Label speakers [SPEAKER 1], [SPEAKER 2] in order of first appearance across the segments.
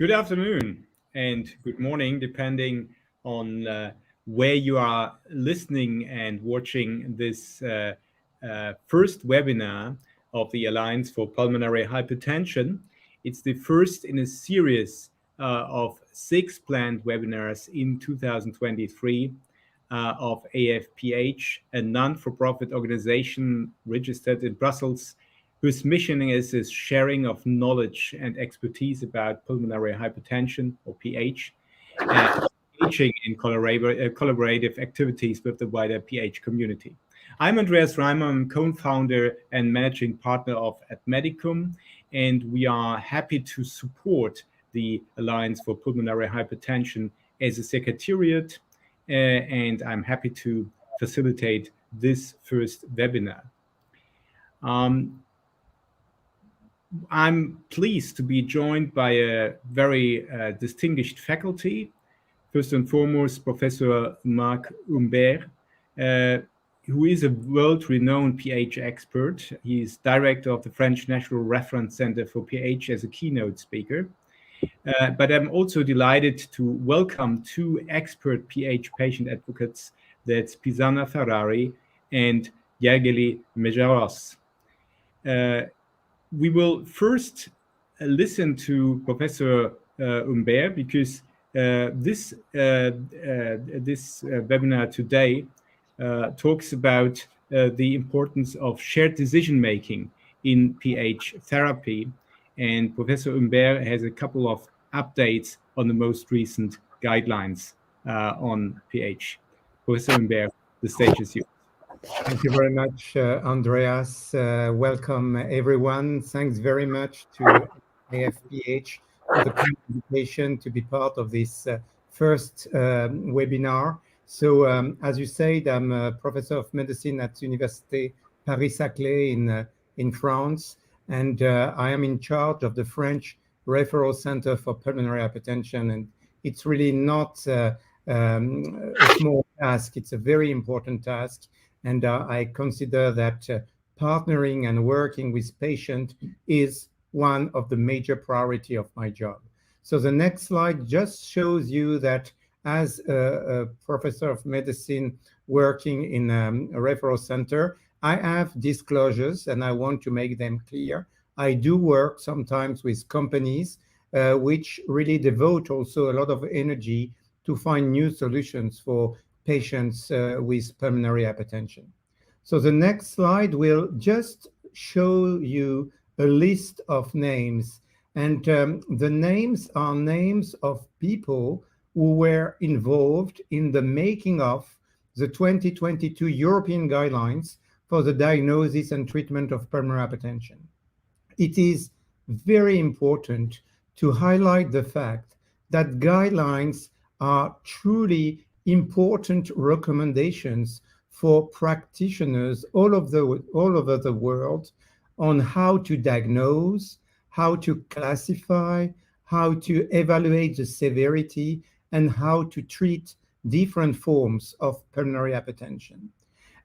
[SPEAKER 1] Good afternoon and good morning, depending on where you are listening and watching this first webinar of the Alliance for Pulmonary Hypertension. It's the first in a series of 6 planned webinars in 2023 of AFPH, a non-for-profit organization registered in Brussels, whose mission is this sharing of knowledge and expertise about pulmonary hypertension, or PH, and engaging in collaborative activities with the wider PH community. I'm Andreas Reimann, co-founder and managing partner of Medicum, and we are happy to support the Alliance for Pulmonary Hypertension as a secretariat, and I'm happy to facilitate this first webinar. I'm pleased to be joined by a very distinguished faculty. First and foremost, Professor Marc Humbert, who is a world-renowned PH expert. He is director of the French National Reference Center for PH as a keynote speaker. But I'm also delighted to welcome 2 expert PH patient advocates, that's Pisana Ferrari and Gergely Meszaros. We will first listen to Professor Humbert because this webinar today talks about the importance of shared decision-making in PH therapy. And Professor Humbert has a couple of updates on the most recent guidelines on PH. Professor Humbert, the stage is yours.
[SPEAKER 2] Thank you very much, Andreas. Welcome, everyone. Thanks very much to AFPH for the invitation to be part of this first webinar. So, as you said, I'm a professor of medicine at Université Paris-Saclay in France, and I am in charge of the French Referral Center for Pulmonary Hypertension. And it's really not a small task. It's a very important task. And I consider that partnering and working with patients is one of the major priority of my job. So the next slide just shows you that as a professor of medicine working in a referral center, I have disclosures and I want to make them clear. I do work sometimes with companies which really devote also a lot of energy to find new solutions for patients with pulmonary hypertension. So the next slide will just show you a list of names. And the names are names of people who were involved in the making of the 2022 European guidelines for the diagnosis and treatment of pulmonary hypertension. It is very important to highlight the fact that guidelines are truly important recommendations for practitioners all over the world on how to diagnose, how to classify, how to evaluate the severity, and how to treat different forms of pulmonary hypertension.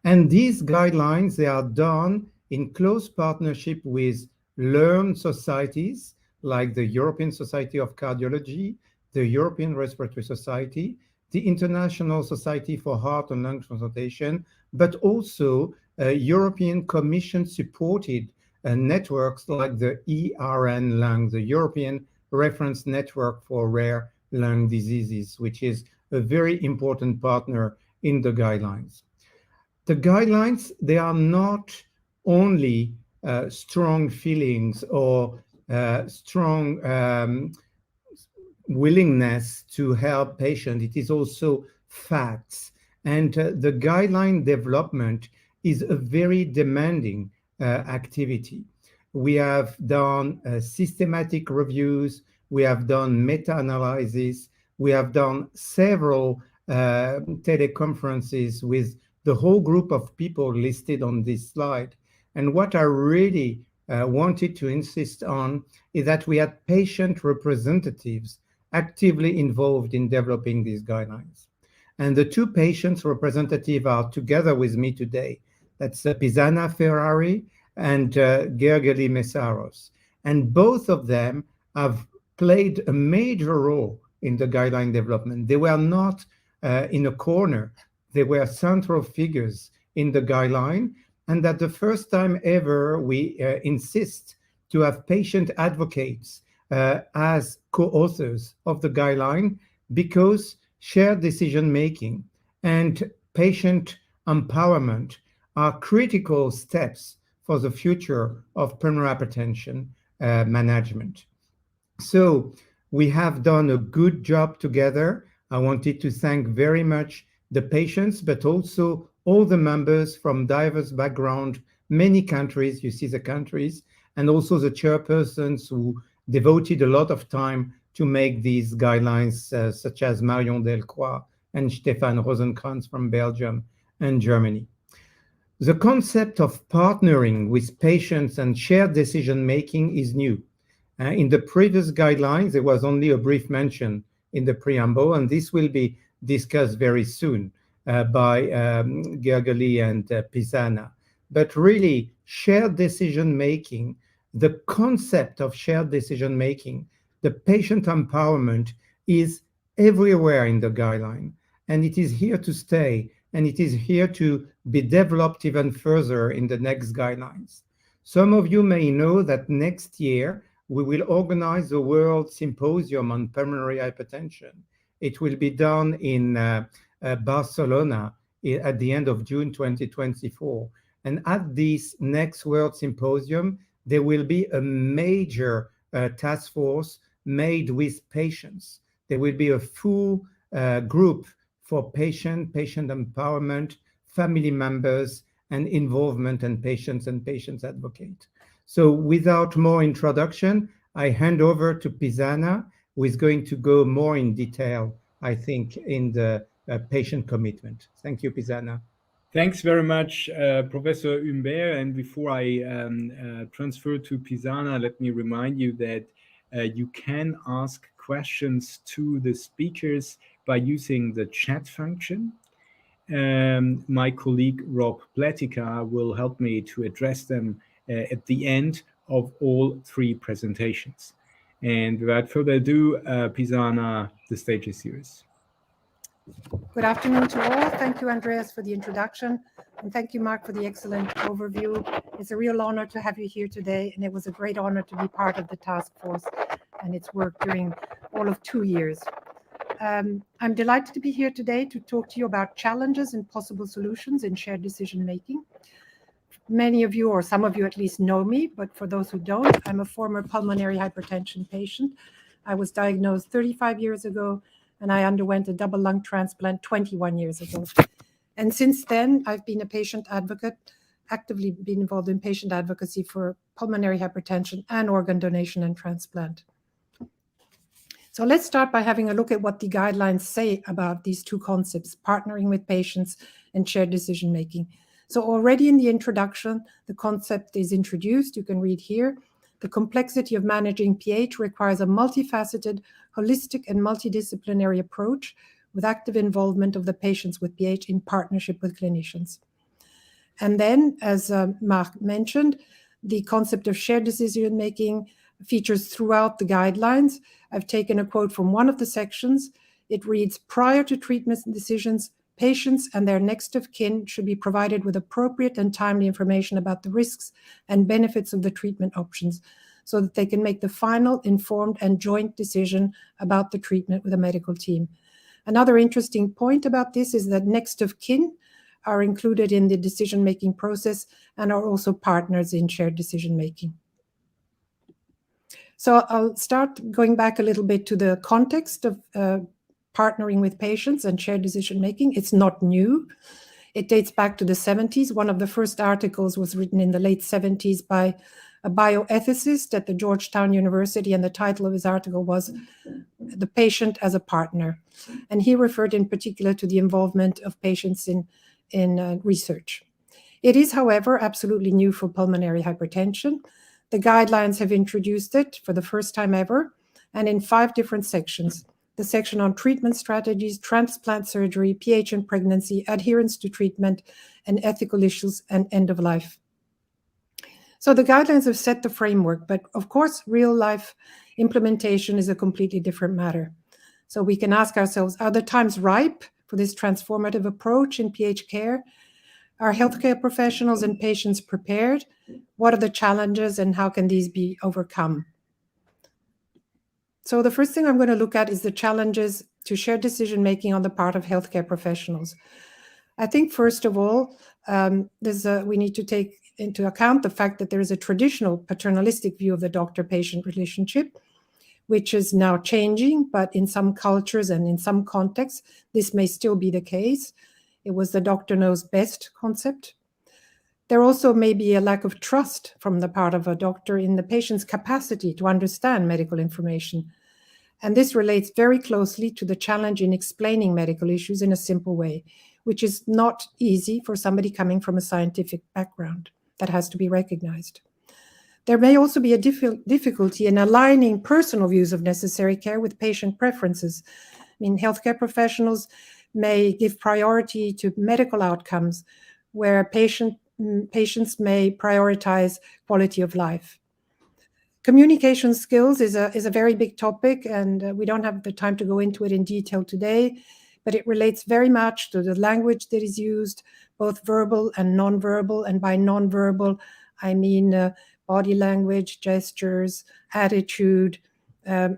[SPEAKER 2] And these guidelines, they are done in close partnership with learned societies like the European Society of Cardiology, the European Respiratory Society, the International Society for Heart and Lung Transplantation, but also European Commission-supported networks like the ERN Lung, the European Reference Network for Rare Lung Diseases, which is a very important partner in the guidelines. The guidelines, they are not only strong feelings or strong willingness to help patients, it is also facts. And the guideline development is a very demanding activity. We have done systematic reviews, we have done meta-analysis, we have done several teleconferences with the whole group of people listed on this slide. And what I really wanted to insist on is that we had patient representatives actively involved in developing these guidelines. And the 2 patients representatives are together with me today. That's Pisana Ferrari and Gergely Meszaros. And both of them have played a major role in the guideline development. They were not in a corner. They were central figures in the guideline, and that the first time ever we insist to have patient advocates as co-authors of the guideline, because shared decision-making and patient empowerment are critical steps for the future of pulmonary hypertension management. So we have done a good job together. I wanted to thank very much the patients, but also all the members from diverse background, many countries, you see the countries, and also the chairpersons who devoted a lot of time to make these guidelines, such as Marion Delcroix and Stefan Rosenkrantz from Belgium and Germany. The concept of partnering with patients and shared decision-making is new. In the previous guidelines, there was only a brief mention in the preamble, and this will be discussed very soon by Gergely and Pisana. But really, shared decision-making, the concept of shared decision-making, the patient empowerment is everywhere in the guideline, and it is here to stay, and it is here to be developed even further in the next guidelines. Some of you may know that next year we will organize a World Symposium on Pulmonary Hypertension. It will be done in Barcelona at the end of June 2024. And at this next World Symposium, there will be a major task force made with patients. There will be a full group for patient empowerment, family members, and involvement, and patients advocate. So without more introduction, I hand over to Pisana, who is going to go more in detail, I think, in the patient commitment. Thank you, Pisana.
[SPEAKER 1] Thanks very much, Professor Humbert. And before I transfer to Pisana, let me remind you that you can ask questions to the speakers by using the chat function. My colleague Rob Pletica will help me to address them at the end of all three presentations. And without further ado, Pisana, the stage is yours.
[SPEAKER 3] Good afternoon to all. Thank you, Andreas, for the introduction. And thank you, Marc, for the excellent overview. It's a real honor to have you here today. And it was a great honor to be part of the task force and its work during all of 2 years. I'm delighted to be here today to talk to you about challenges and possible solutions in shared decision-making. Many of you, or some of you at least, know me, but for those who don't, I'm a former pulmonary hypertension patient. I was diagnosed 35 years ago, and I underwent a double lung transplant 21 years ago. And since then, I've been a patient advocate, actively been involved in patient advocacy for pulmonary hypertension and organ donation and transplant. So let's start by having a look at what the guidelines say about these two concepts, partnering with patients and shared decision-making. So already in the introduction, the concept is introduced. You can read here. The complexity of managing PH requires a multifaceted, holistic, and multidisciplinary approach with active involvement of the patients with PH in partnership with clinicians. And then, as Marc mentioned, the concept of shared decision-making features throughout the guidelines. I've taken a quote from one of the sections. It reads, prior to treatment decisions, patients and their next of kin should be provided with appropriate and timely information about the risks and benefits of the treatment options so that they can make the final, informed, and joint decision about the treatment with a medical team. Another interesting point about this is that next of kin are included in the decision-making process and are also partners in shared decision-making. So I'll start going back a little bit to the context of partnering with patients and shared decision-making. It's not new. It dates back to the 70s. One of the first articles was written in the late 70s by a bioethicist at the Georgetown University, and the title of his article was The Patient as a Partner. And he referred in particular to the involvement of patients in research. It is, however, absolutely new for pulmonary hypertension. The guidelines have introduced it for the first time ever, and in 5 different sections. The section on treatment strategies, transplant surgery, PH and pregnancy, adherence to treatment, and ethical issues and end of life. So the guidelines have set the framework, but of course, real life implementation is a completely different matter. So we can ask ourselves, are the times ripe for this transformative approach in PH care? Are healthcare professionals and patients prepared? What are the challenges and how can these be overcome? So the first thing I'm going to look at is the challenges to shared decision-making on the part of healthcare professionals. I think, first of all, we need to take into account the fact that there is a traditional paternalistic view of the doctor-patient relationship, which is now changing, but in some cultures and in some contexts, this may still be the case. It was the doctor knows best concept. There also may be a lack of trust from the part of a doctor in the patient's capacity to understand medical information. And this relates very closely to the challenge in explaining medical issues in a simple way, which is not easy for somebody coming from a scientific background. That has to be recognized. There may also be a difficulty in aligning personal views of necessary care with patient preferences. I mean, healthcare professionals may give priority to medical outcomes, where patients may prioritize quality of life. Communication skills is a very big topic, and we don't have the time to go into it in detail today, but it relates very much to the language that is used, both verbal and nonverbal. And by nonverbal, I mean body language, gestures, attitude,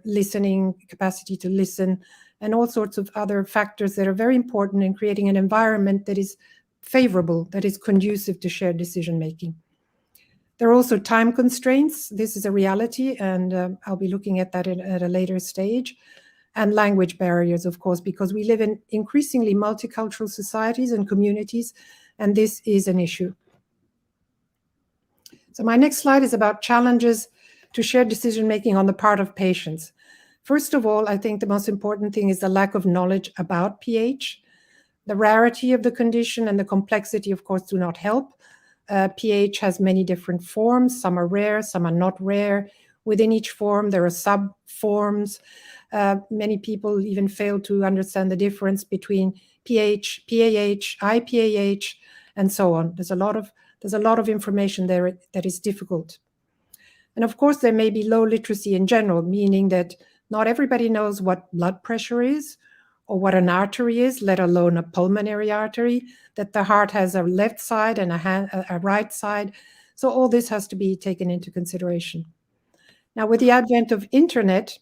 [SPEAKER 3] listening, capacity to listen, and all sorts of other factors that are very important in creating an environment that is favorable, that is conducive to shared decision-making. There are also time constraints. This is a reality, and I'll be looking at that at a later stage. And language barriers, of course, because we live in increasingly multicultural societies and communities, and this is an issue. So my next slide is about challenges to shared decision-making on the part of patients. First of all, I think the most important thing is the lack of knowledge about PH. The rarity of the condition and the complexity, of course, do not help. PH has many different forms. Some are rare, some are not rare. Within each form, there are sub-forms. Many people even fail to understand the difference between PH, PAH, IPAH, and so on. There's a lot of information there that is difficult. And of course, there may be low literacy in general, meaning that not everybody knows what blood pressure is, or what an artery is, let alone a pulmonary artery, that the heart has a left side and a right side. So all this has to be taken into consideration. Now, with the advent of internet,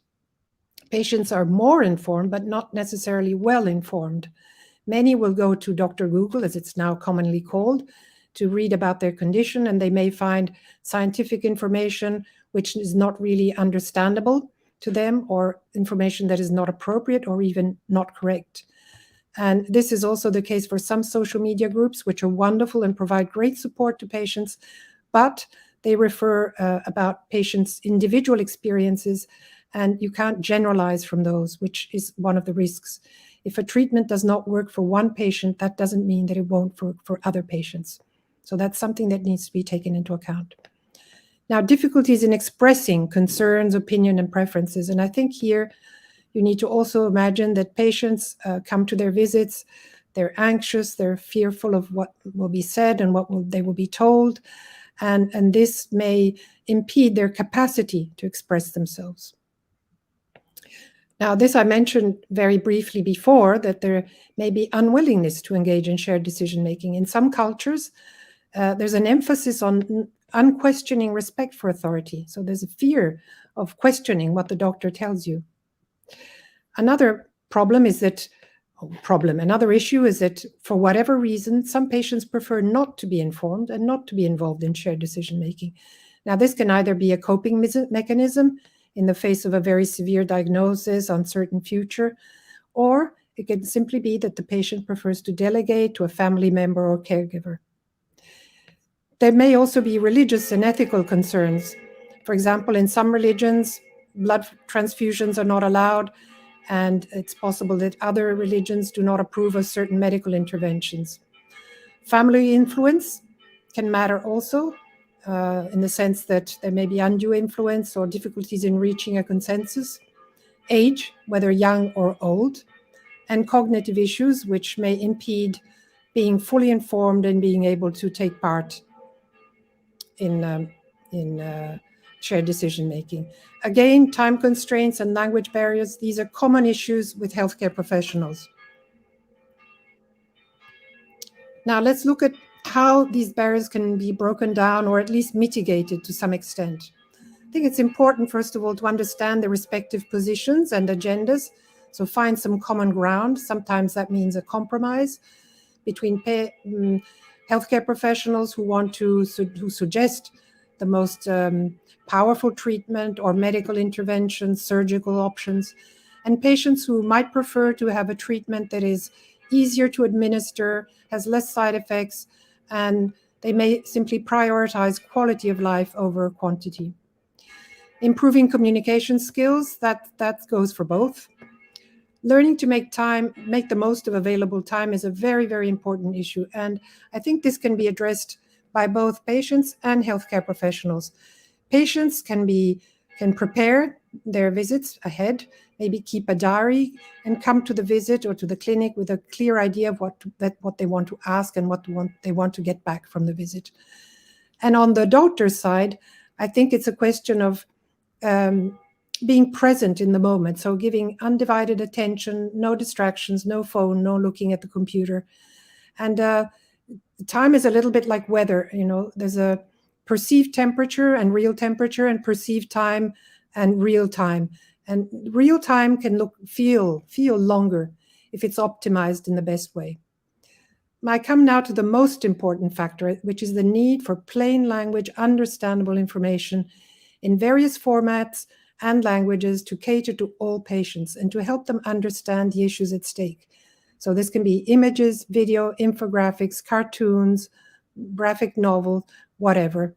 [SPEAKER 3] patients are more informed, but not necessarily well informed. Many will go to Dr. Google, as it's now commonly called, to read about their condition, and they may find scientific information which is not really understandable to them, or information that is not appropriate or even not correct. And this is also the case for some social media groups, which are wonderful and provide great support to patients, but they refer about patients' individual experiences, and you can't generalize from those, which is one of the risks. If a treatment does not work for one patient, that doesn't mean that it won't work for other patients. So that's something that needs to be taken into account. Now, difficulties in expressing concerns, opinion, and preferences. And I think here you need to also imagine that patients come to their visits, they're anxious, they're fearful of what will be said and they will be told. And this may impede their capacity to express themselves. Now, this I mentioned very briefly before, that there may be unwillingness to engage in shared decision-making. In some cultures, there's an emphasis on unquestioning respect for authority. So there's a fear of questioning what the doctor tells you. Another issue is that for whatever reason, some patients prefer not to be informed and not to be involved in shared decision-making. Now, this can either be a coping mechanism in the face of a very severe diagnosis, uncertain future, or it can simply be that the patient prefers to delegate to a family member or caregiver. There may also be religious and ethical concerns. For example, in some religions, blood transfusions are not allowed, and it's possible that other religions do not approve of certain medical interventions. Family influence can matter also, in the sense that there may be undue influence or difficulties in reaching a consensus. Age, whether young or old, and cognitive issues, which may impede being fully informed and being able to take part in in shared decision making. Again, time constraints and language barriers, these are common issues with healthcare professionals. Now let's look at how these barriers can be broken down or at least mitigated to some extent. I think it's important, first of all, to understand the respective positions and agendas. So find some common ground. Sometimes that means a compromise between healthcare professionals who want to who suggest the most powerful treatment or medical intervention, surgical options, and patients who might prefer to have a treatment that is easier to administer, has less side effects, and they may simply prioritize quality of life over quantity. Improving communication skills, that goes for both. Learning to make the most of available time is a very, very important issue. And I think this can be addressed by both patients and healthcare professionals. Patients can prepare their visits ahead, maybe keep a diary and come to the visit or to the clinic with a clear idea of what they want to ask and what they want to get back from the visit. And on the doctor's side, I think it's a question of being present in the moment. So giving undivided attention, no distractions, no phone, no looking at the computer. And time is a little bit like weather. There's a perceived temperature and real temperature, and perceived time and real time. And real time can feel longer if it's optimized in the best way. I come now to the most important factor, which is the need for plain language, understandable information in various formats and languages to cater to all patients and to help them understand the issues at stake. So this can be images, video, infographics, cartoons, graphic novel, whatever.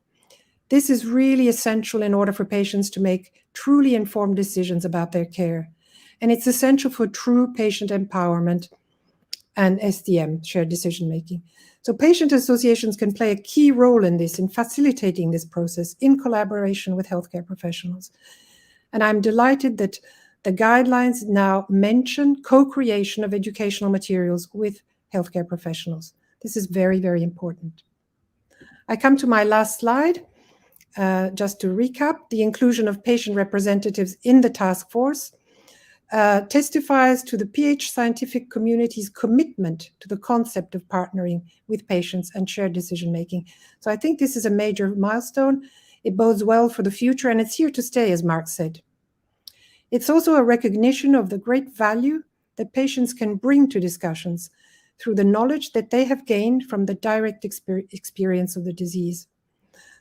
[SPEAKER 3] This is really essential in order for patients to make truly informed decisions about their care. And it's essential for true patient empowerment and SDM, shared decision making. So patient associations can play a key role in this, in facilitating this process in collaboration with healthcare professionals. And I'm delighted that the guidelines now mention co-creation of educational materials with healthcare professionals. This is very, very important. I come to my last slide. Just to recap, the inclusion of patient representatives in the task force testifies to the PH scientific community's commitment to the concept of partnering with patients and shared decision-making. So I think this is a major milestone. It bodes well for the future, and it's here to stay, as Marc said. It's also a recognition of the great value that patients can bring to discussions through the knowledge that they have gained from the direct experience of the disease.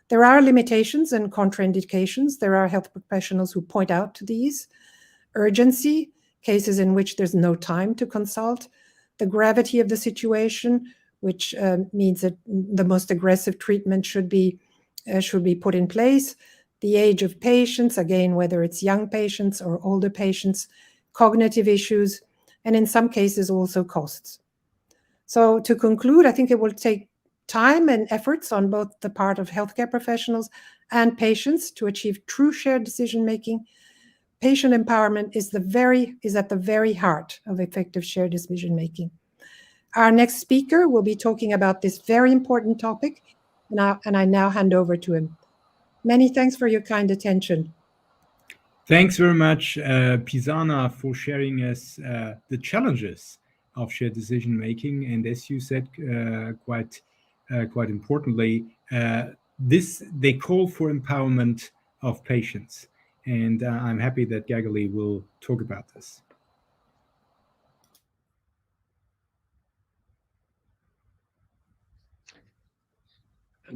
[SPEAKER 3] There are limitations and contraindications. There are health professionals who point out to these. Urgency, cases in which there's no time to consult. The gravity of the situation, which means that the most aggressive treatment should be put in place. The age of patients, again, whether it's young patients or older patients, cognitive issues, and in some cases also costs. So to conclude, I think it will take time and efforts on both the part of healthcare professionals and patients to achieve true shared decision-making. Patient empowerment is at the very heart of effective shared decision-making. Our next speaker will be talking about this very important topic, and I now hand over to him. Many thanks for your kind attention.
[SPEAKER 1] Thanks very much, Pisana, for sharing us the challenges of shared decision making. And as you said, quite importantly, they call for empowerment of patients. And I'm happy that Gergely will talk about this.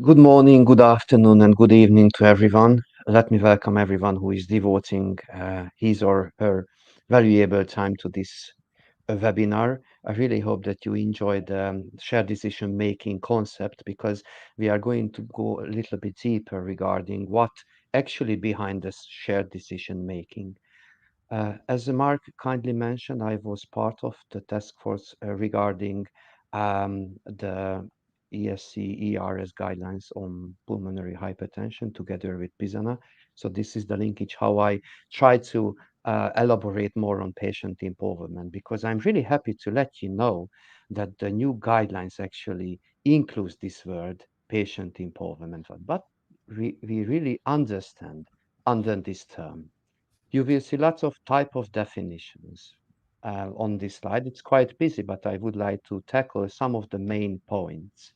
[SPEAKER 4] Good morning, good afternoon, and good evening to everyone. Let me welcome everyone who is devoting his or her valuable time to this webinar. I really hope that you enjoyed the shared decision-making concept, because we are going to go a little bit deeper regarding what actually behind this shared decision-making. As Marc kindly mentioned, I was part of the task force regarding the ESC ERS guidelines on pulmonary hypertension together with Pisana. So this is the linkage how I try to elaborate more on patient empowerment, because I'm really happy to let you know that the new guidelines actually includes this word patient empowerment. But we really understand under this term. You will see lots of type of definitions on this slide. It's quite busy, but I would like to tackle some of the main points.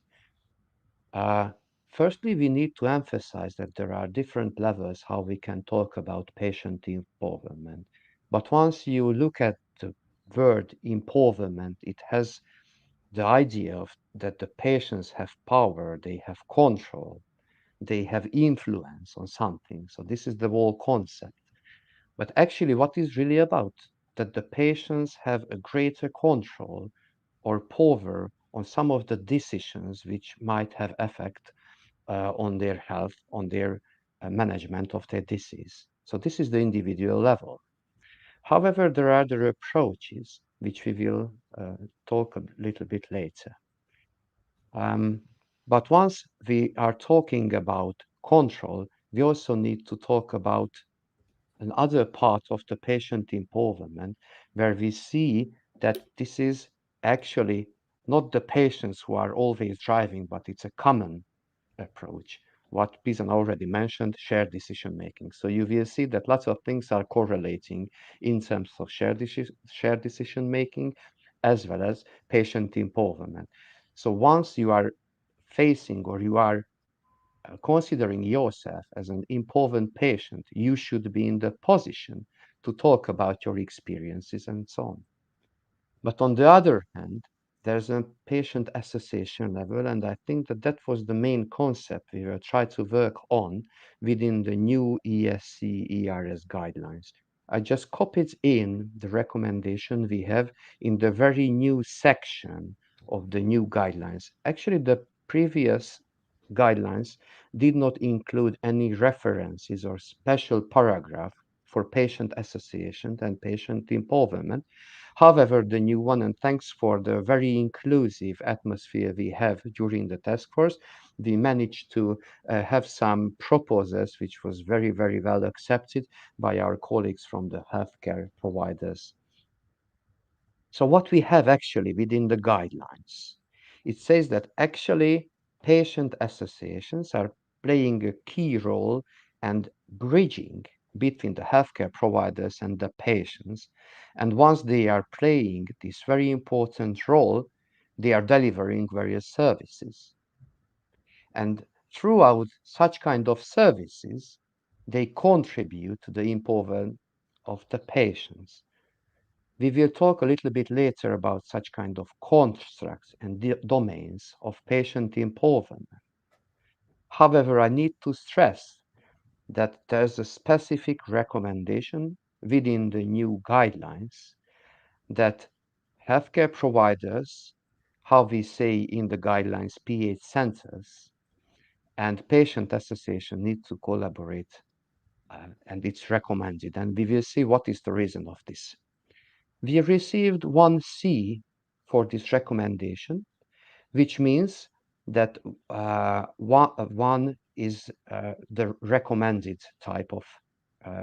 [SPEAKER 4] Firstly, we need to emphasize that there are different levels how we can talk about patient empowerment. But once you look at the word empowerment, it has the idea of that the patients have power, they have control, they have influence on something. So this is the whole concept. But actually, what is really about that the patients have a greater control or power on some of the decisions which might have effect on their health, on their management of their disease. So this is the individual level. However, there are other approaches which we will talk a little bit later. But once we are talking about control, we also need to talk about another part of the patient empowerment where we see that this is actually not the patients who are always driving, but it's a common approach. What Pisana already mentioned, shared decision making. So you will see that lots of things are correlating in terms of shared decision making as well as patient empowerment. So once you are facing or you are considering yourself as an important patient, you should be in the position to talk about your experiences and so on. But on the other hand, there's a patient association level, and I think that that was the main concept we were trying to work on within the new ESC ERS guidelines. I just copied in the recommendation we have in the very new section of the new guidelines. Actually, the previous guidelines did not include any references or special paragraph for patient association and patient empowerment. However, the new one, and thanks for the very inclusive atmosphere we have during the task force, we managed to have some proposals which was very, very well accepted by our colleagues from the healthcare providers. So what we have actually within the guidelines, it says that actually patient associations are playing a key role and bridging between the healthcare providers and the patients. And once they are playing this very important role, they are delivering various services. And throughout such kind of services, they contribute to the empowerment of the patients. We will talk a little bit later about such kind of constructs and domains of patient empowerment. However, I need to stress that there's a specific recommendation within the new guidelines that healthcare providers, how we say in the guidelines, PH centers, and patient association need to collaborate, and it's recommended. And we will see what is the reason of this. We received 1C for this recommendation, which means that one is the recommended type of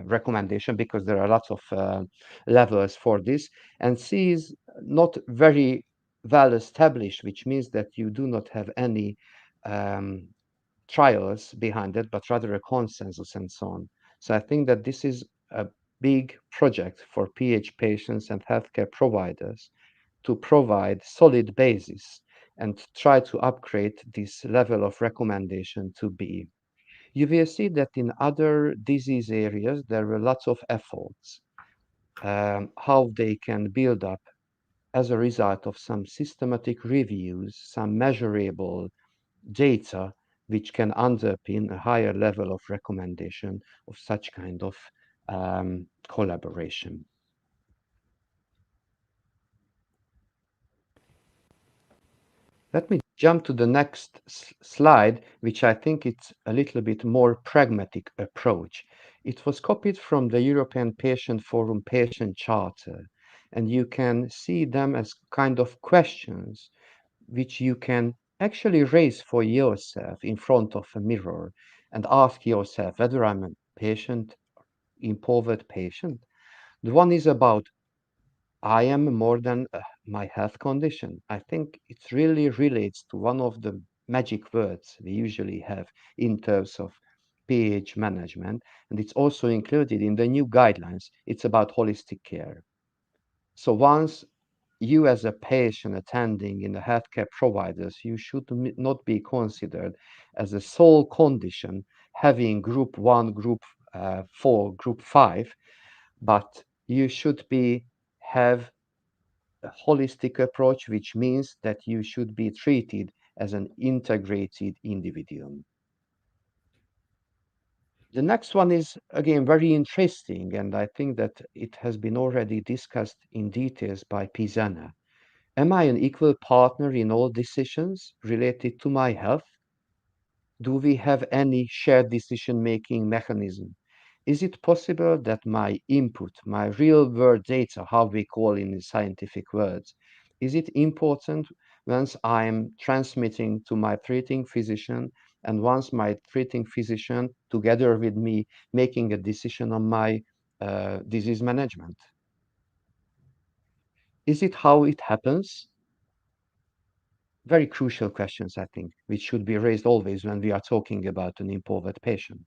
[SPEAKER 4] recommendation because there are lots of levels for this. And C is not very well established, which means that you do not have any trials behind it, but rather a consensus and so on. So I think that this is a big project for PH patients and healthcare providers to provide solid basis and try to upgrade this level of recommendation to B. You will see that in other disease areas, there were lots of efforts, how they can build up as a result of some systematic reviews, some measurable data which can underpin a higher level of recommendation of such kind of collaboration. Let me jump to the next slide, which I think it's a little bit more pragmatic approach. It was copied from the European Patient Forum Patient Charter, and you can see them as kind of questions which you can actually raise for yourself in front of a mirror and ask yourself whether I'm a patient, empowered patient. The one is about I am more than my health condition. I think it really relates to one of the magic words we usually have in terms of PH management, and it's also included in the new guidelines. It's about holistic care. So once you as a patient attending in the healthcare providers, you should not be considered as a sole condition having group 1, group 4, group 5, but you should be have a holistic approach, which means that you should be treated as an integrated individual. The next one is again very interesting, and I think that it has been already discussed in details by Pisana. Am I an equal partner in all decisions related to my health? Do we have any shared decision-making mechanism? Is it possible that my input, my real-world data, how we call in scientific words, is it important once I'm transmitting to my treating physician and once my treating physician, together with me, making a decision on my disease management? Is it how it happens? Very crucial questions, I think, which should be raised always when we are talking about an impoverished patient.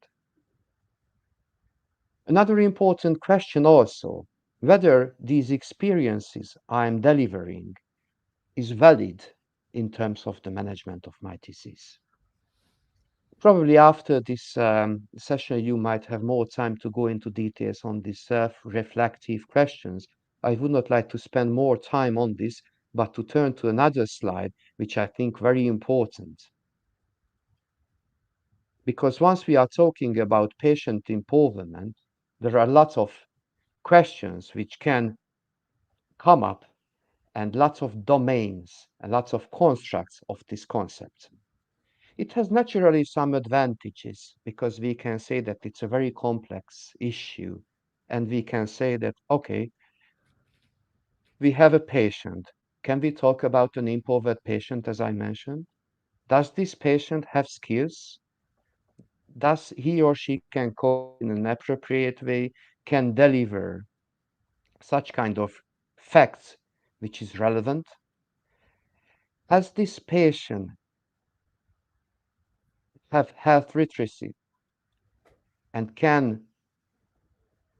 [SPEAKER 4] Another important question also, whether these experiences I'm delivering is valid in terms of the management of my disease. Probably after this session, you might have more time to go into details on these self-reflective questions. I would not like to spend more time on this, but to turn to another slide, which I think very important. Because once we are talking about patient empowerment, there are lots of questions which can come up and lots of domains and lots of constructs of this concept. It has naturally some advantages because we can say that it's a very complex issue and we can say that, okay, we have a patient. Can we talk about an impoverished patient as I mentioned? Does this patient have skills? Does he or she can cope in an appropriate way, can deliver such kind of facts which is relevant? Has this patient have health literacy and can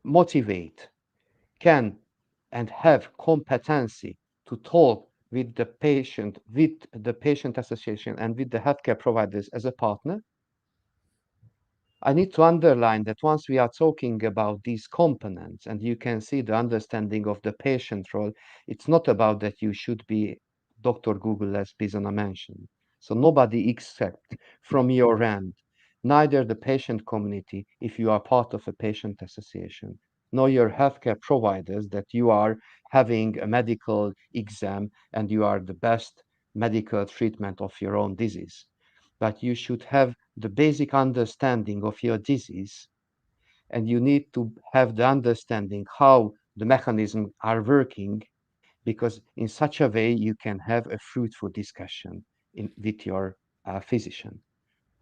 [SPEAKER 4] motivate, can and have competency to talk with the patient association and with the healthcare providers as a partner? I need to underline that once we are talking about these components, and you can see the understanding of the patient role, it's not about that you should be Dr. Google, as Pisana mentioned. So nobody expect from your end, neither the patient community, if you are part of a patient association, nor your healthcare providers, that you are having a medical exam and you are the best medical treatment of your own disease. But you should have the basic understanding of your disease, and you need to have the understanding how the mechanisms are working, because in such a way you can have a fruitful discussion with your physician.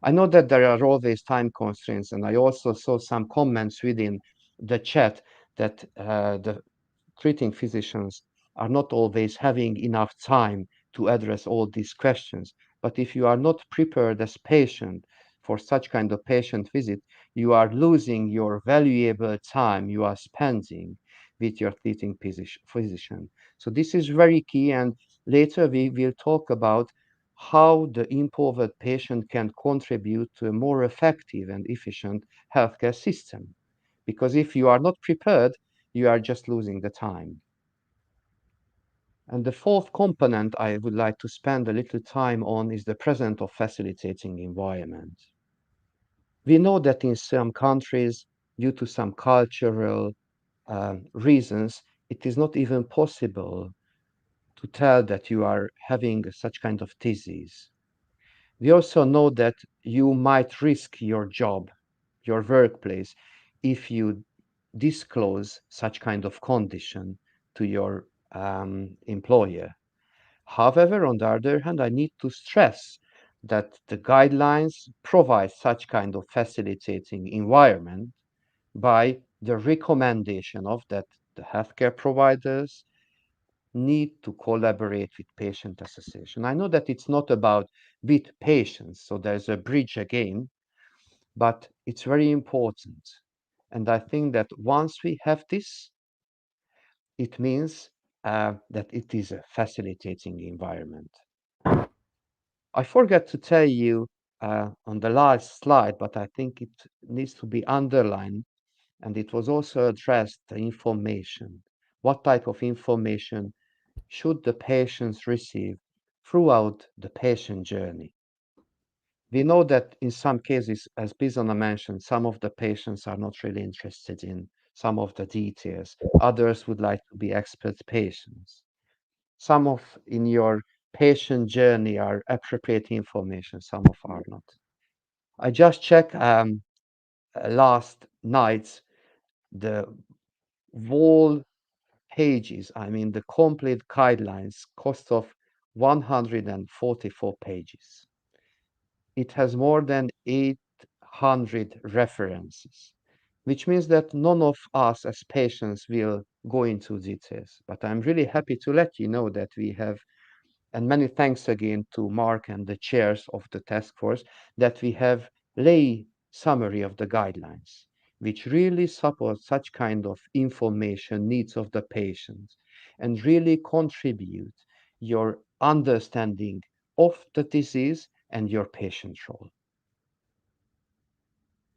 [SPEAKER 4] I know that there are always time constraints, and I also saw some comments within the chat that the treating physicians are not always having enough time to address all these questions. But if you are not prepared as patient for such kind of patient visit, you are losing your valuable time you are spending with your treating physician. So this is very key, and later we will talk about how the impoverished patient can contribute to a more effective and efficient healthcare system. Because if you are not prepared, you are just losing the time. And the fourth component I would like to spend a little time on is the present of facilitating environment. We know that in some countries, due to some cultural reasons, it is not even possible to tell that you are having such kind of disease. We also know that you might risk your job, your workplace, if you disclose such kind of condition to your employer. However, on the other hand, I need to stress that the guidelines provide such kind of facilitating environment by the recommendation of that the healthcare providers need to collaborate with patient association. I know that it's not about with patients, so there's a bridge again, but it's very important. And I think that once we have this, it means that it is a facilitating environment. I forgot to tell you on the last slide, but I think it needs to be underlined, and it was also addressed, the information. What type of information should the patients receive throughout the patient journey? We know that in some cases, as Pisana mentioned, some of the patients are not really interested in some of the details. Others would like to be expert patients. Some of in your patient journey are appropriate information, some of are not. I just checked last night the whole pages, I mean the complete guidelines, cost of 144 pages. It has more than 800 references, which means that none of us as patients will go into details. But I'm really happy to let you know that we have, and many thanks again to Marc and the chairs of the task force, that we have lay summary of the guidelines, which really support such kind of information needs of the patient and really contribute your understanding of the disease and your patient role.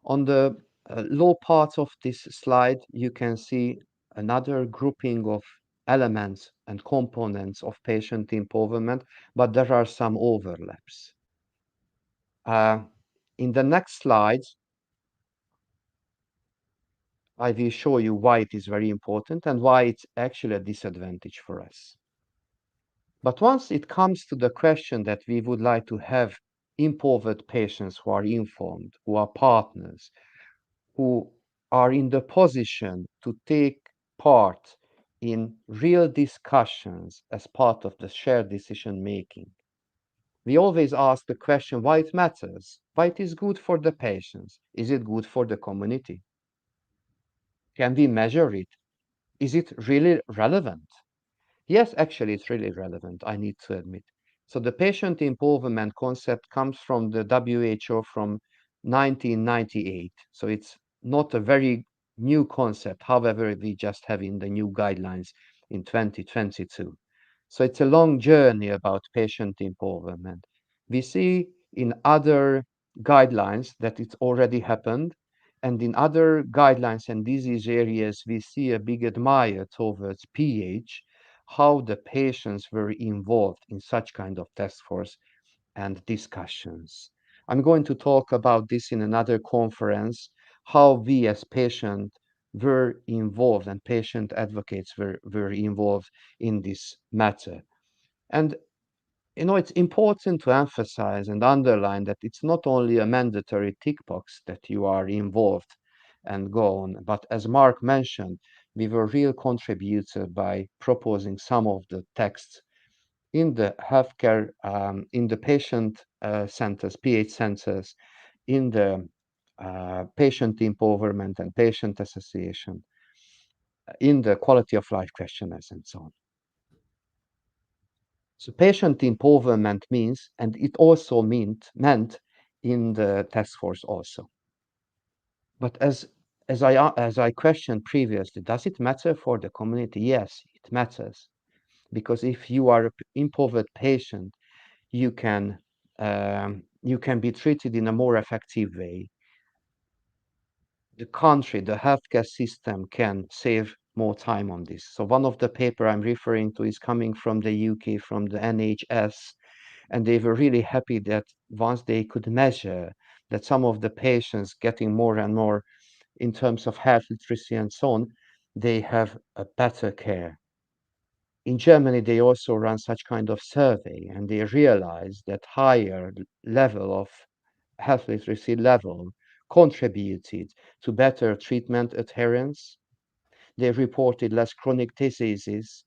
[SPEAKER 4] On the low part of this slide, you can see another grouping of elements and components of patient empowerment, but there are some overlaps. In the next slide, I will show you why it is very important and why it's actually a disadvantage for us. But once it comes to the question that we would like to have empowered patients who are informed, who are partners, who are in the position to take part in real discussions as part of the shared decision making. We always ask the question why it matters, why it is good for the patients. Is it good for the community? Can we measure it? Is it really relevant? Yes, actually, it's really relevant, I need to admit. So the patient empowerment concept comes from the WHO from 1998. So it's not a very new concept. However, we just have in the new guidelines in 2022. So it's a long journey about patient empowerment. We see in other guidelines that it's already happened. And in other guidelines and disease areas, we see a big admire towards PH, how the patients were involved in such kind of task force and discussions. I'm going to talk about this in another conference, how we as patients were involved and patient advocates were involved in this matter. And you know, it's important to emphasize and underline that it's not only a mandatory tick box that you are involved and go on, but as Marc mentioned, we were real contributor by proposing some of the texts in the healthcare, in the patient centers, PH centers, in the patient empowerment and patient association, in the quality of life questionnaires and so on. So patient empowerment means, and it also meant in the task force also. But as I questioned previously, does it matter for the community? Yes, it matters, because if you are an empowered patient, you can be treated in a more effective way. The country, the healthcare system can save more time on this. So one of the paper I'm referring to is coming from the UK, from the NHS, and they were really happy that once they could measure that some of the patients getting more and more in terms of health literacy and so on, they have a better care. In Germany, they also run such kind of survey, and they realized that higher level of health literacy level contributed to better treatment adherence. They reported less chronic diseases,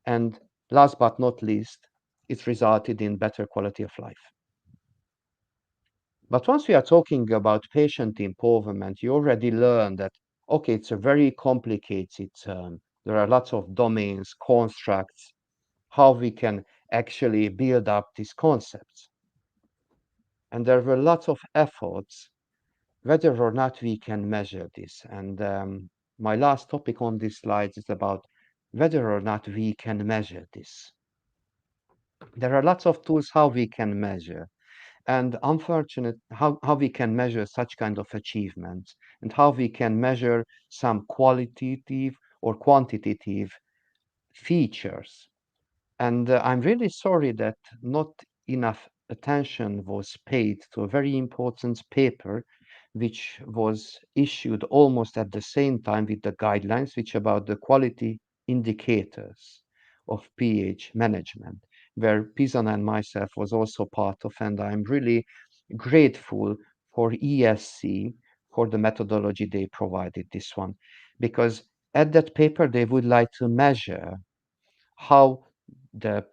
[SPEAKER 4] and last but not least, it resulted in better quality of life. But once we are talking about patient empowerment, you already learned that, okay, it's a very complicated term. There are lots of domains, constructs, how we can actually build up these concepts. And there were lots of efforts whether or not we can measure this. And my last topic on this slide is about whether or not we can measure this. There are lots of tools how we can measure, and unfortunate how we can measure such kind of achievements, and how we can measure some qualitative or quantitative features. And I'm really sorry that not enough attention was paid to a very important paper which was issued almost at the same time with the guidelines, which about the quality indicators of pH management, where Pisana and myself was also part of, and I'm really grateful for ESC for the methodology they provided this one, because at that paper they would like to measure how the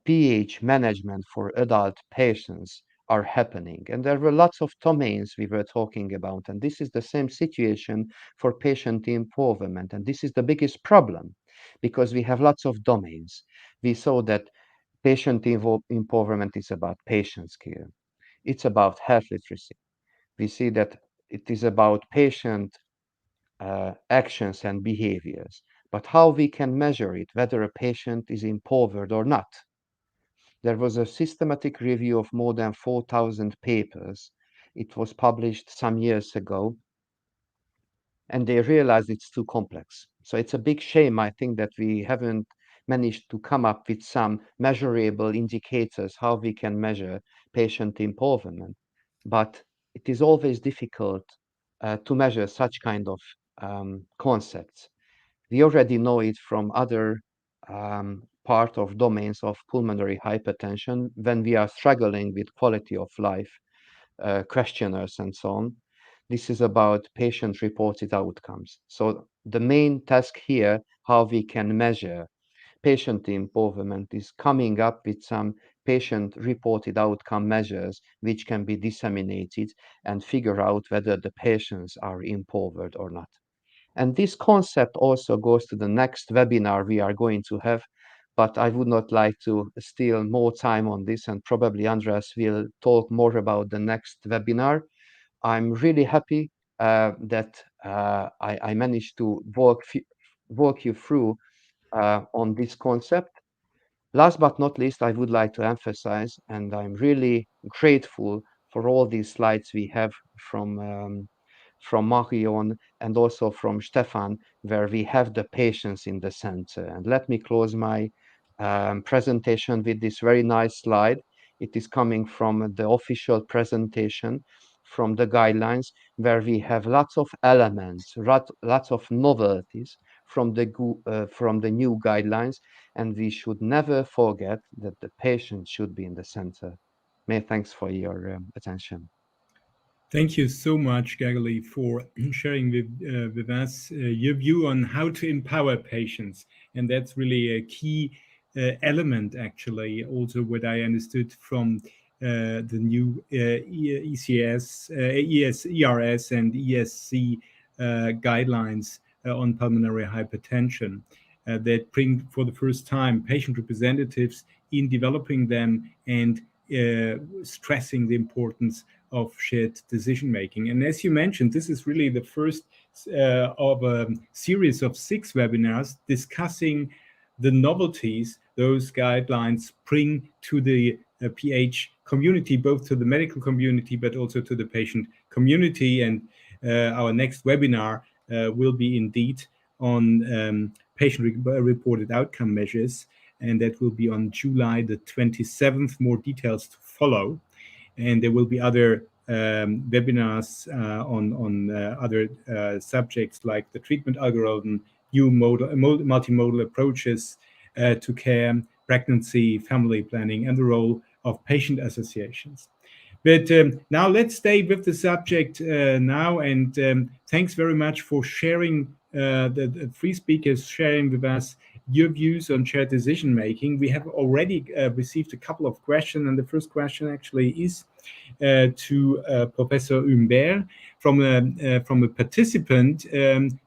[SPEAKER 4] pH management for adult patients are happening. And there were lots of domains we were talking about. And this is the same situation for patient empowerment. And this is the biggest problem because we have lots of domains. We saw that patient empowerment is about patient care. It's about health literacy. We see that it is about patient actions and behaviors, but how we can measure it, whether a patient is empowered or not. There was a systematic review of more than 4,000 papers. It was published some years ago, and they realized it's too complex. So it's a big shame, I think, that we haven't managed to come up with some measurable indicators how we can measure patient empowerment. But it is always difficult to measure such kind of concepts. We already know it from other part of domains of pulmonary hypertension when we are struggling with quality of life questionnaires and so on. This is about patient-reported outcomes. So the main task here, how we can measure patient empowerment, is coming up with some patient-reported outcome measures which can be disseminated and figure out whether the patients are empowered or not. And this concept also goes to the next webinar we are going to have, but I would not like to steal more time on this, and probably Andreas will talk more about the next webinar. I'm really happy that I managed to walk you through on this concept. Last but not least, I would like to emphasize, and I'm really grateful for all these slides we have from Marion and also from Stefan, where we have the patients in the center. And let me close my presentation with this very nice slide. It is coming from the official presentation from the guidelines, where we have lots of elements, lots of novelties from the new guidelines, and we should never forget that the patient should be in the center. Many thanks for your attention.
[SPEAKER 1] Thank you so much, Gergely, for sharing with us your view on how to empower patients. And that's really a key element, actually, also what I understood from the new ERS and ESC guidelines on pulmonary hypertension that bring for the first time patient representatives in developing them and stressing the importance of shared decision making. And as you mentioned, this is really the first of a series of 6 webinars discussing the novelties those guidelines bring to the pH community, both to the medical community, but also to the patient community. And our next webinar will be indeed on patient-reported outcome measures, and that will be on July the 27th. More details to follow. And there will be other webinars on other subjects like the treatment algorithm, new multimodal approaches to care, pregnancy, family planning, and the role of patient associations. But now let's stay with the subject now, and thanks very much for sharing, the 3 speakers sharing with us your views on shared decision making. We have already received a couple of questions, and the first question actually is to Professor Humbert from a participant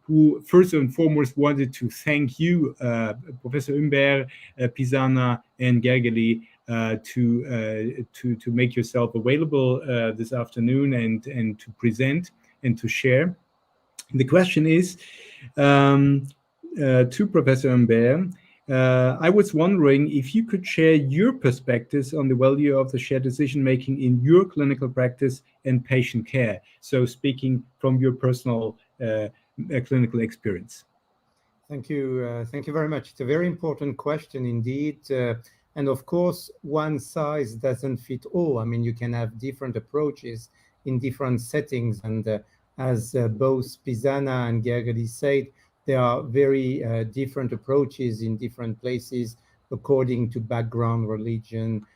[SPEAKER 1] who first and foremost wanted to thank you, Professor Humbert, Pisana, and Gergely, to make yourself available this afternoon and to present and to share. The question is to Professor Humbert. I was wondering if you could share your perspectives on the value of the shared decision-making in your clinical practice and patient care. So speaking from your personal clinical experience.
[SPEAKER 2] Thank you. Thank you very much. It's a very important question indeed. And of course, one size doesn't fit all. I mean, you can have different approaches in different settings. And as both Pisana and Gergely said, there are very different approaches in different places according to background, religion,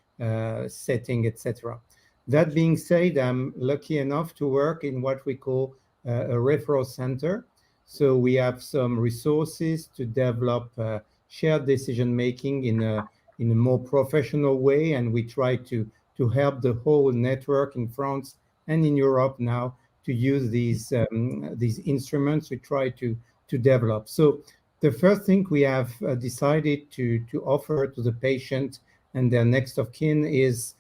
[SPEAKER 2] setting, etc. That being said, I'm lucky enough to work in what we call a referral center. So we have some resources to develop shared decision-making in a more professional way, and we try to help the whole network in France and in Europe now to use these instruments we try to develop. So the first thing we have decided to offer to the patient and their next of kin is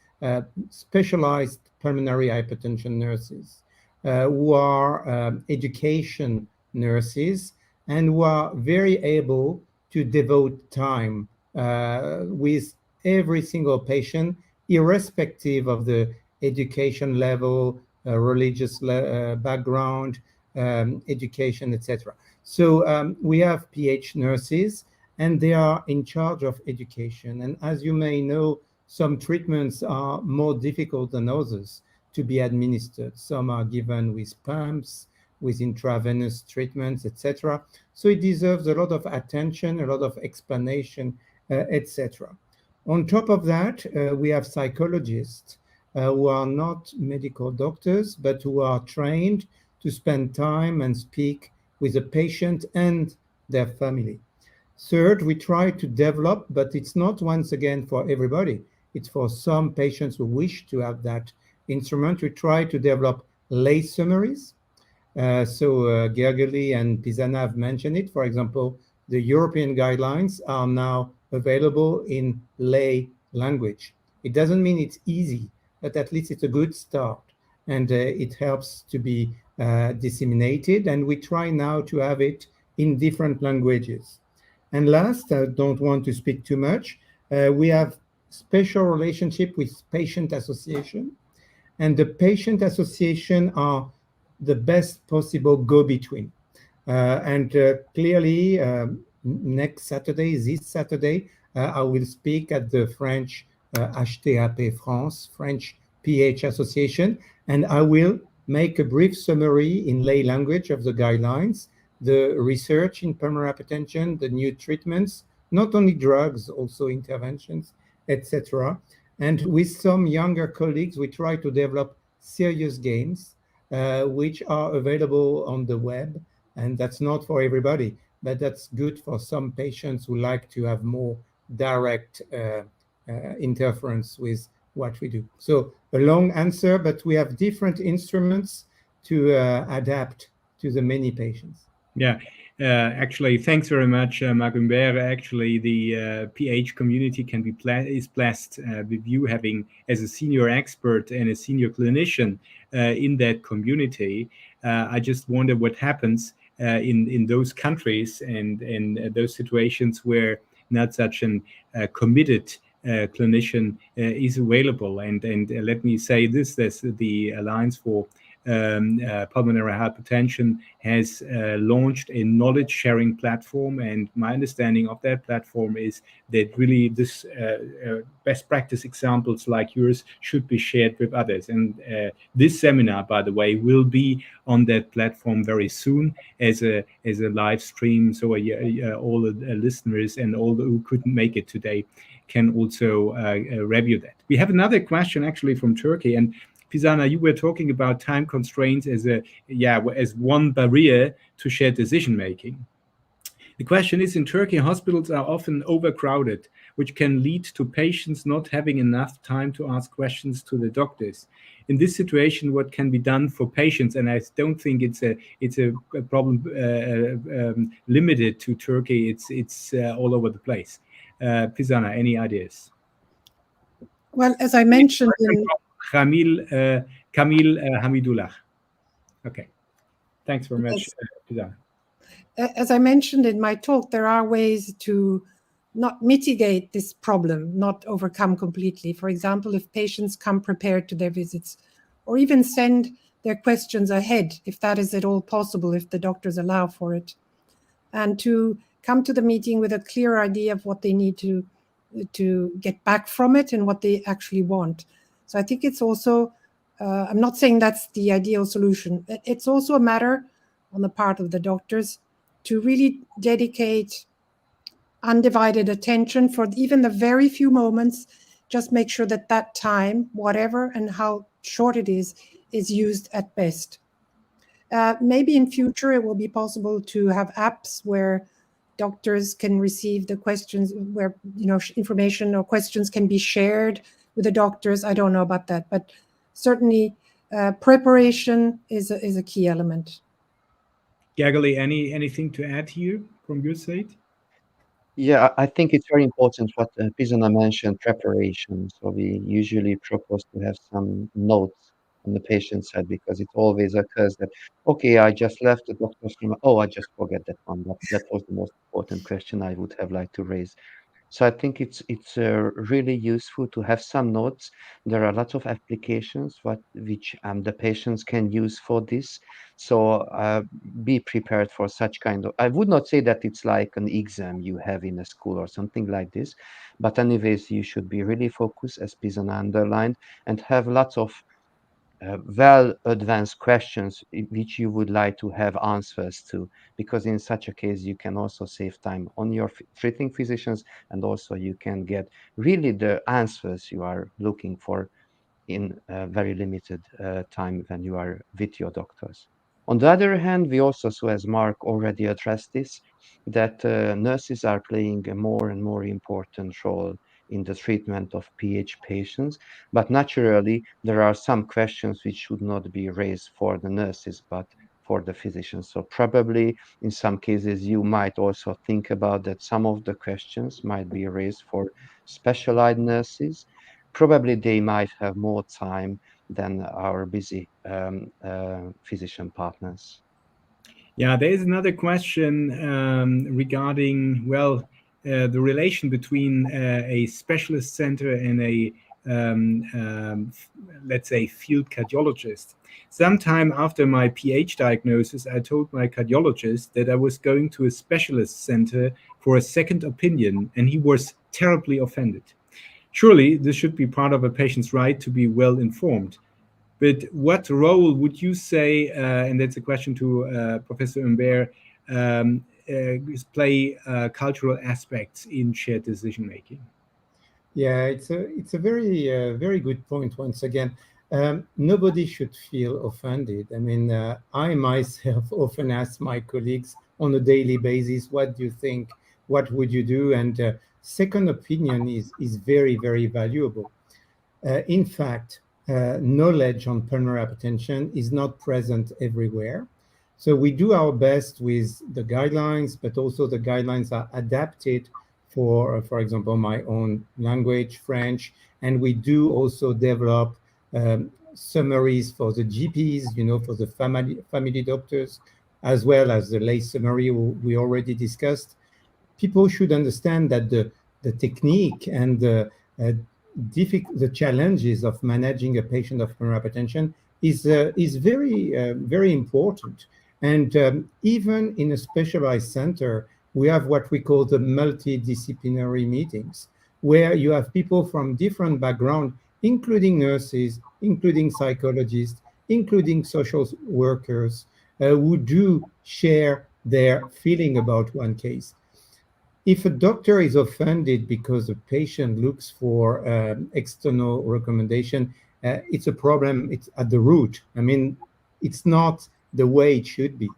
[SPEAKER 2] specialized pulmonary hypertension nurses who are education nurses and who are very able to devote time with every single patient, irrespective of the education level, religious background, education, etc. So we have PH nurses, and they are in charge of education. And as you may know, some treatments are more difficult than others to be administered. Some are given with pumps, with intravenous treatments, etc. So it deserves a lot of attention, a lot of explanation, etc. On top of that, we have psychologists who are not medical doctors, but who are trained to spend time and speak with the patient and their family. Third, we try to develop, but it's not once again for everybody. It's for some patients who wish to have that instrument. We try to develop lay summaries. So Gergely and Pisana have mentioned it. For example, the European guidelines are now available in lay language. It doesn't mean it's easy, but at least it's a good start. And it helps to be disseminated. And we try now to have it in different languages. And last, I don't want to speak too much, we have special relationship with patient association. And the patient association are the best possible go-between. And clearly, next Saturday, this Saturday, I will speak at the French HTAP France, French PH Association, and I will make a brief summary in lay language of the guidelines, the research in pulmonary hypertension, the new treatments, not only drugs, also interventions, etc. And with some younger colleagues, we try to develop serious games, which are available on the web. And that's not for everybody, but that's good for some patients who like to have more direct interference with what we do. So a long answer, but we have different instruments to adapt to the many patients.
[SPEAKER 1] Yeah, actually, thanks very much, Marc Humbert. Actually, the PH community can be is blessed with you having, as a senior expert and a senior clinician in that community. I just wonder what happens in those countries and in those situations where not such an committed clinician is available. And let me say this: the Alliance for Pulmonary Hypertension has launched a knowledge sharing platform, and my understanding of that platform is that really this best practice examples like yours should be shared with others. And this seminar, by the way, will be on that platform very soon as a live stream, so all the listeners and all who couldn't make it today can also review that. We have another question actually from Turkey, and Pisana, you were talking about time constraints as one barrier to shared decision making. The question is, in Turkey, hospitals are often overcrowded, which can lead to patients not having enough time to ask questions to the doctors. In this situation, what can be done for patients? And I don't think it's a problem limited to Turkey. It's all over the place. Pisana, any ideas?
[SPEAKER 3] Well, as I mentioned,
[SPEAKER 1] Kamil Hamidullah. Okay. Thanks very much, Pisana.
[SPEAKER 3] As I mentioned in my talk, there are ways to not mitigate this problem, not overcome completely. For example, if patients come prepared to their visits, or even send their questions ahead, if that is at all possible, if the doctors allow for it, and to come to the meeting with a clear idea of what they need to get back from it and what they actually want. So I think it's also, I'm not saying that's the ideal solution. It's also a matter on the part of the doctors to really dedicate undivided attention for even the very few moments. Just make sure that that time, whatever and how short it is used at best. Maybe in future it will be possible to have apps where doctors can receive the questions, where information or questions can be shared with the doctors. I don't know about that, but certainly preparation is a key element.
[SPEAKER 1] Gergely, anything to add here from your side?
[SPEAKER 4] Yeah, I think it's very important what Pisana mentioned, preparation. So we usually propose to have some notes on the patient side because it always occurs that, okay, I just left the doctor's room. Oh, I just forget that one. That was the most important question I would have liked to raise. So I think it's really useful to have some notes. There are lots of applications which the patients can use for this. So be prepared for such kind of. I would not say that it's like an exam you have in a school or something like this, but anyways, you should be really focused, as Pisana underlined, and have lots of well advanced questions which you would like to have answers to, because in such a case you can also save time on your treating physicians, and also you can get really the answers you are looking for in a very limited time when you are with your doctors. On the other hand, we also saw, as Marc already addressed this, that nurses are playing a more and more important role in the treatment of PH patients. But naturally, there are some questions which should not be raised for the nurses, but for the physicians. So probably in some cases, you might also think about that some of the questions might be raised for specialized nurses. Probably they might have more time than our busy physician partners.
[SPEAKER 1] Yeah, there is another question regarding, well, the relation between a specialist center and a, let's say, field cardiologist. Sometime after my PH diagnosis, I told my cardiologist that I was going to a specialist center for a second opinion, and he was terribly offended. Surely this should be part of a patient's right to be well informed. But what role would you say, and that's a question to Professor Humbert, play cultural aspects in shared decision making?
[SPEAKER 2] Yeah, it's a very good point. Once again, nobody should feel offended. I mean, I myself often ask my colleagues on a daily basis, "What do you think? What would you do?" And second opinion is very valuable. In fact, knowledge on pulmonary hypertension is not present everywhere. So we do our best with the guidelines, but also the guidelines are adapted for example, my own language, French, and we do also develop summaries for the GPs, for the family doctors, as well as the lay summary we already discussed. People should understand that the technique and the challenges of managing a patient of pulmonary hypertension is very important. And even in a specialized center, we have what we call the multidisciplinary meetings, where you have people from different backgrounds, including nurses, including psychologists, including social workers, who do share their feeling about one case. If a doctor is offended because a patient looks for external recommendation, it's a problem. It's at the root. I mean, it's not the way it should be.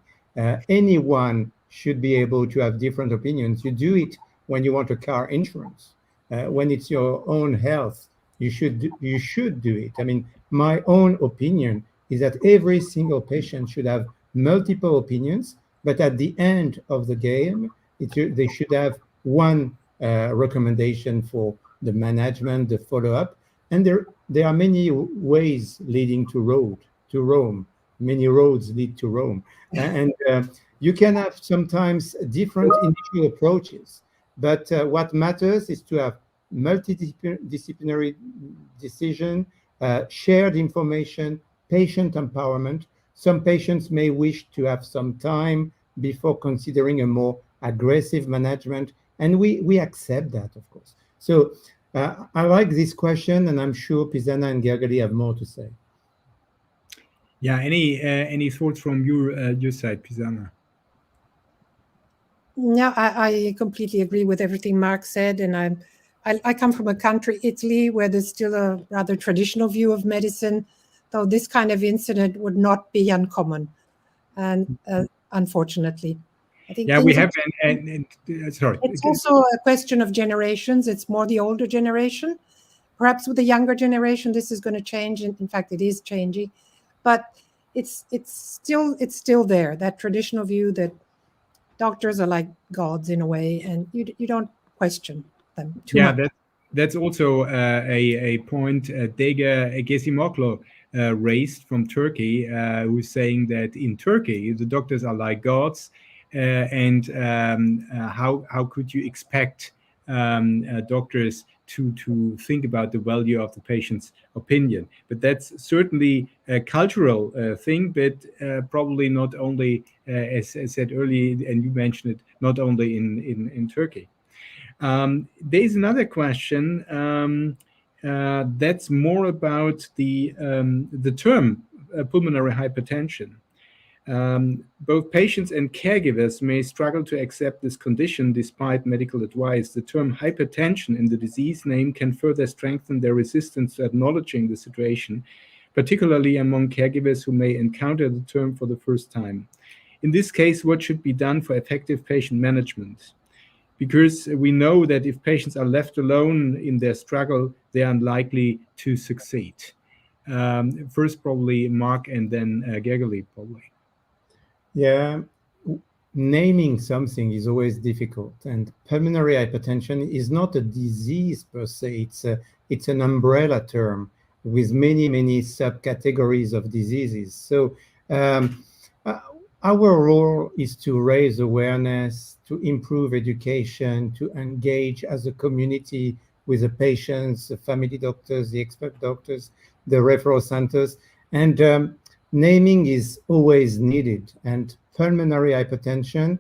[SPEAKER 2] Anyone should be able to have different opinions. You do it when you want a car insurance. When it's your own health, you should do it. I mean, my own opinion is that every single patient should have multiple opinions, but at the end of the game, they should have one recommendation for the management, the follow-up, and there are many ways leading to Rome. many roads lead to Rome. And you can have sometimes different initial approaches, but what matters is to have multidisciplinary decision, shared information, patient empowerment. Some patients may wish to have some time before considering a more aggressive management, and we accept that, of course. So I like this question, and I'm sure Pisana and Gergely have more to say.
[SPEAKER 1] Yeah, any thoughts from your side, Pisana?
[SPEAKER 3] Yeah, I completely agree with everything Marc said, and I come from a country, Italy, where there's still a rather traditional view of medicine, though this kind of incident would not be uncommon, and unfortunately, I think
[SPEAKER 1] Yeah, we
[SPEAKER 3] things
[SPEAKER 1] have,
[SPEAKER 3] are,
[SPEAKER 1] sorry.
[SPEAKER 3] it's also a question of generations. It's more the older generation. Perhaps with the younger generation, this is going to change. In fact, it is changing, but it's still there. That traditional view that doctors are like gods in a way, and you don't question them too
[SPEAKER 1] Yeah,
[SPEAKER 3] much.
[SPEAKER 1] that's also a point Dega Gesimoglu raised from Turkey, who's saying that in Turkey the doctors are like gods, and how could you expect doctors to think about the value of the patient's opinion? But that's certainly a cultural thing, but probably not only, as I said earlier, and you mentioned it, not only in Turkey. There's another question that's more about the term pulmonary hypertension. Both patients and caregivers may struggle to accept this condition despite medical advice. The term hypertension in the disease name can further strengthen their resistance to acknowledging the situation, particularly among caregivers who may encounter the term for the first time. In this case, what should be done for effective patient management? Because we know that if patients are left alone in their struggle, they are unlikely to succeed. First, probably Marc, and then Gergely, probably.
[SPEAKER 2] Yeah, naming something is always difficult, and pulmonary hypertension is not a disease per se. It's an umbrella term with many subcategories of diseases. So our role is to raise awareness, to improve education, to engage as a community with the patients, the family doctors, the expert doctors, the referral centers, and naming is always needed. And pulmonary hypertension,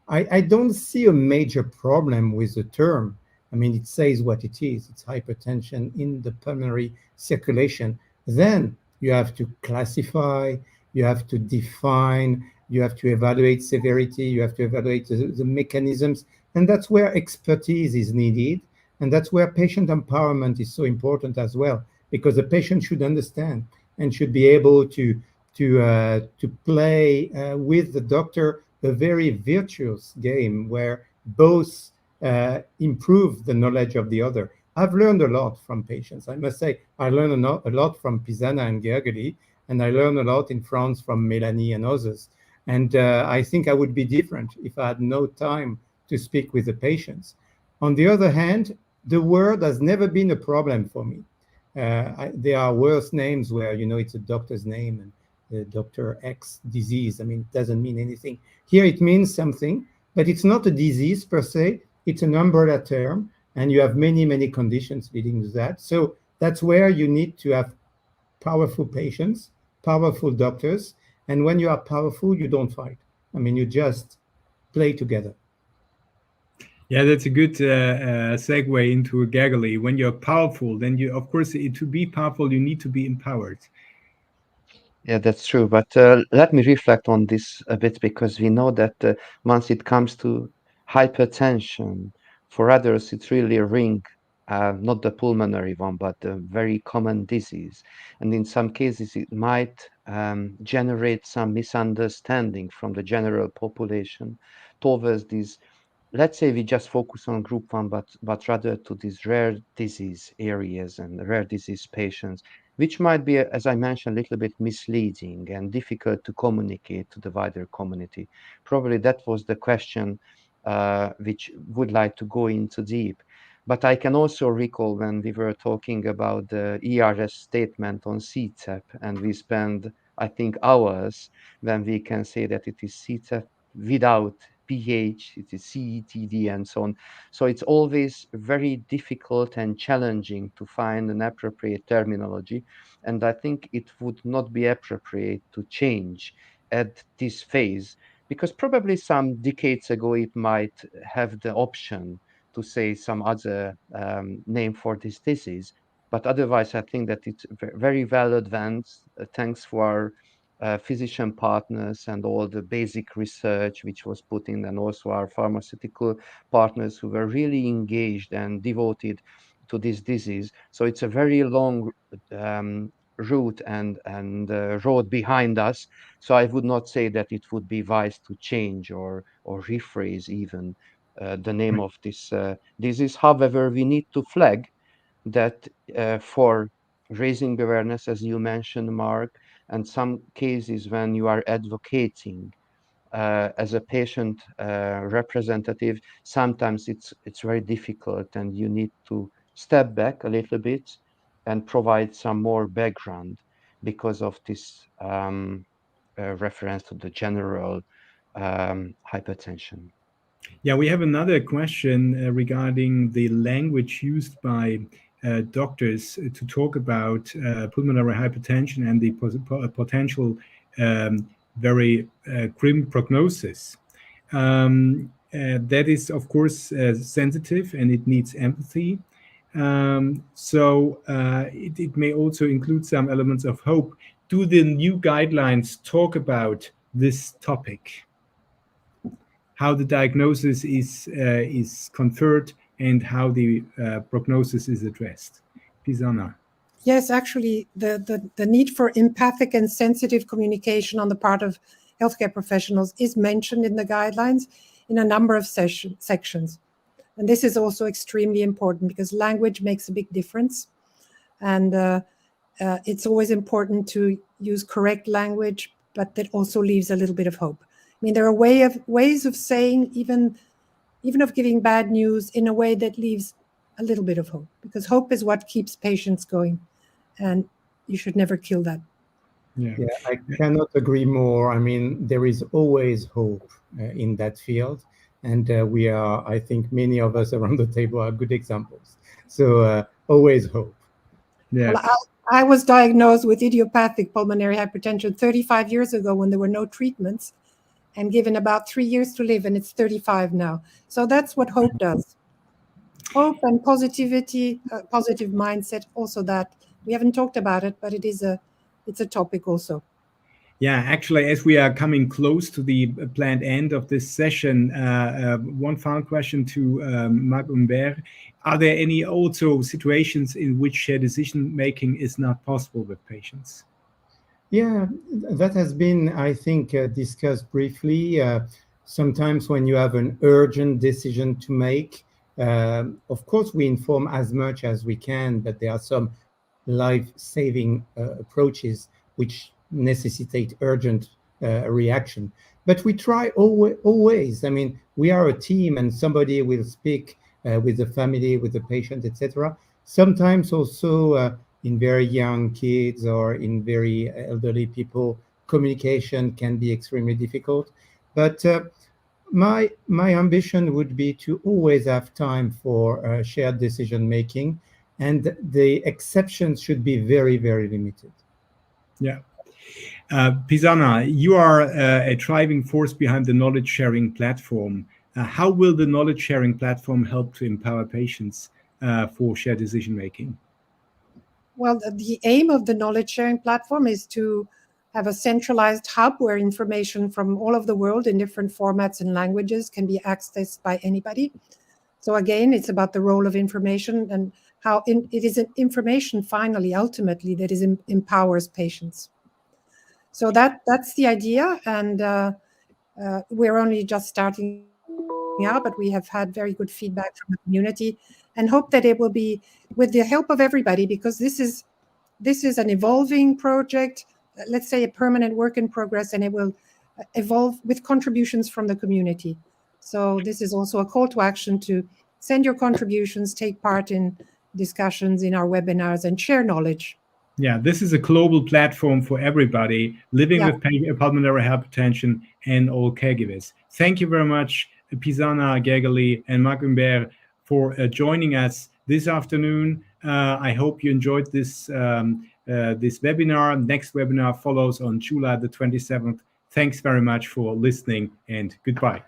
[SPEAKER 2] I don't see a major problem with the term. I mean, it says what it is. It's hypertension in the pulmonary circulation. Then you have to classify, you have to define, you have to evaluate severity, you have to evaluate the mechanisms. And that's where expertise is needed. And that's where patient empowerment is so important as well, because the patient should understand and should be able to play with the doctor a very virtuous game where both improve the knowledge of the other. I've learned a lot from patients. I must say, I learned a lot from Pisana and Gergely, and I learned a lot in France from Melanie and others. And I think I would be different if I had no time to speak with the patients. On the other hand, the word has never been a problem for me. There are worse names where, it's a doctor's name and Dr. X disease. I mean, it doesn't mean anything. Here it means something, but it's not a disease per se. It's an umbrella term, and you have many conditions leading to that. So that's where you need to have powerful patients, powerful doctors, and when you are powerful, you don't fight. I mean, you just play together.
[SPEAKER 1] Yeah, that's a good segue into Gergely. When you're powerful, then you, of course, to be powerful, you need to be empowered.
[SPEAKER 4] Yeah, that's true. But let me reflect on this a bit because we know that once it comes to hypertension, for others, it's really a ring, not the pulmonary one, but a very common disease. And in some cases, it might generate some misunderstanding from the general population towards these. Let's say we just focus on group one, but rather to these rare disease areas and rare disease patients, which might be, as I mentioned, a little bit misleading and difficult to communicate to the wider community. Probably that was the question which would like to go into deep. But I can also recall when we were talking about the ERS statement on CTEP, and we spent I think, hours when we can say that it is CETA without pH, it is CETD and so on. So it's always very difficult and challenging to find an appropriate terminology. And I think it would not be appropriate to change at this phase, because probably some decades ago it might have the option to say some other name for this disease. But otherwise, I think that it's very well advanced, thanks to our physician partners and all the basic research which was put in, and also our pharmaceutical partners who were really engaged and devoted to this disease. So it's a very long route and road behind us. So I would not say that it would be wise to change or rephrase even the name of this disease. However, we need to flag that for raising awareness, as you mentioned, Mark, and some cases when you are advocating as a patient representative, sometimes it's very difficult, and you need to step back a little bit and provide some more background because of this reference to the general hypertension.
[SPEAKER 1] Yeah, we have another question regarding the language used by doctors to talk about pulmonary hypertension and the potential very grim prognosis. That is, of course, sensitive, and it needs empathy. So it may also include some elements of hope. Do the new guidelines talk about this topic? How the diagnosis is conferred and how the prognosis is addressed? Pisana.
[SPEAKER 3] Yes, actually, the need for empathic and sensitive communication on the part of healthcare professionals is mentioned in the guidelines in a number of sections. And this is also extremely important because language makes a big difference. And it's always important to use correct language, but that also leaves a little bit of hope. I mean, there are ways of saying even of giving bad news in a way that leaves a little bit of hope, because hope is what keeps patients going, and you should never kill that.
[SPEAKER 2] Yeah, I cannot agree more. I mean, there is always hope in that field, and we are, I think, many of us around the table are good examples. So always hope.
[SPEAKER 1] Yeah.
[SPEAKER 3] Well, I was diagnosed with idiopathic pulmonary hypertension 35 years ago when there were no treatments, and given about 3 years to live, and it's 35 now. So that's what hope does. Hope and positivity, positive mindset, also that. We haven't talked about it, but it's a topic also.
[SPEAKER 1] Yeah, actually, as we are coming close to the planned end of this session, one final question to Marc Humbert. Are there any also situations in which shared decision making is not possible with patients?
[SPEAKER 2] Yeah, that has been, I think, discussed briefly. Sometimes when you have an urgent decision to make, of course, we inform as much as we can, but there are some life-saving approaches which necessitate urgent reaction. But we try always. I mean, we are a team, and somebody will speak with the family, with the patient, etc. Sometimes also in very young kids or in very elderly people, communication can be extremely difficult. But my ambition would be to always have time for shared decision making, and the exceptions should be very, very limited.
[SPEAKER 1] Yeah. Pisana, you are a driving force behind the knowledge sharing platform. How will the knowledge sharing platform help to empower patients for shared decision making?
[SPEAKER 3] Well, the aim of the knowledge sharing platform is to have a centralized hub where information from all over the world in different formats and languages can be accessed by anybody. So again, it's about the role of information and how it is information finally, ultimately, that empowers patients. So that's the idea, and we're only just starting out, but we have had very good feedback from the community, and hope that it will be with the help of everybody, because this is an evolving project, let's say a permanent work in progress, and it will evolve with contributions from the community. So this is also a call to action to send your contributions, take part in discussions in our webinars, and share knowledge.
[SPEAKER 1] Yeah, this is a global platform for everybody living
[SPEAKER 3] Yeah.
[SPEAKER 1] with pulmonary hypertension and all caregivers. Thank you very much, Pisana, Gergely, and Marc Humbert, for joining us this afternoon. I hope you enjoyed this this webinar. Next webinar follows on July the 27th. Thanks very much for listening, and goodbye.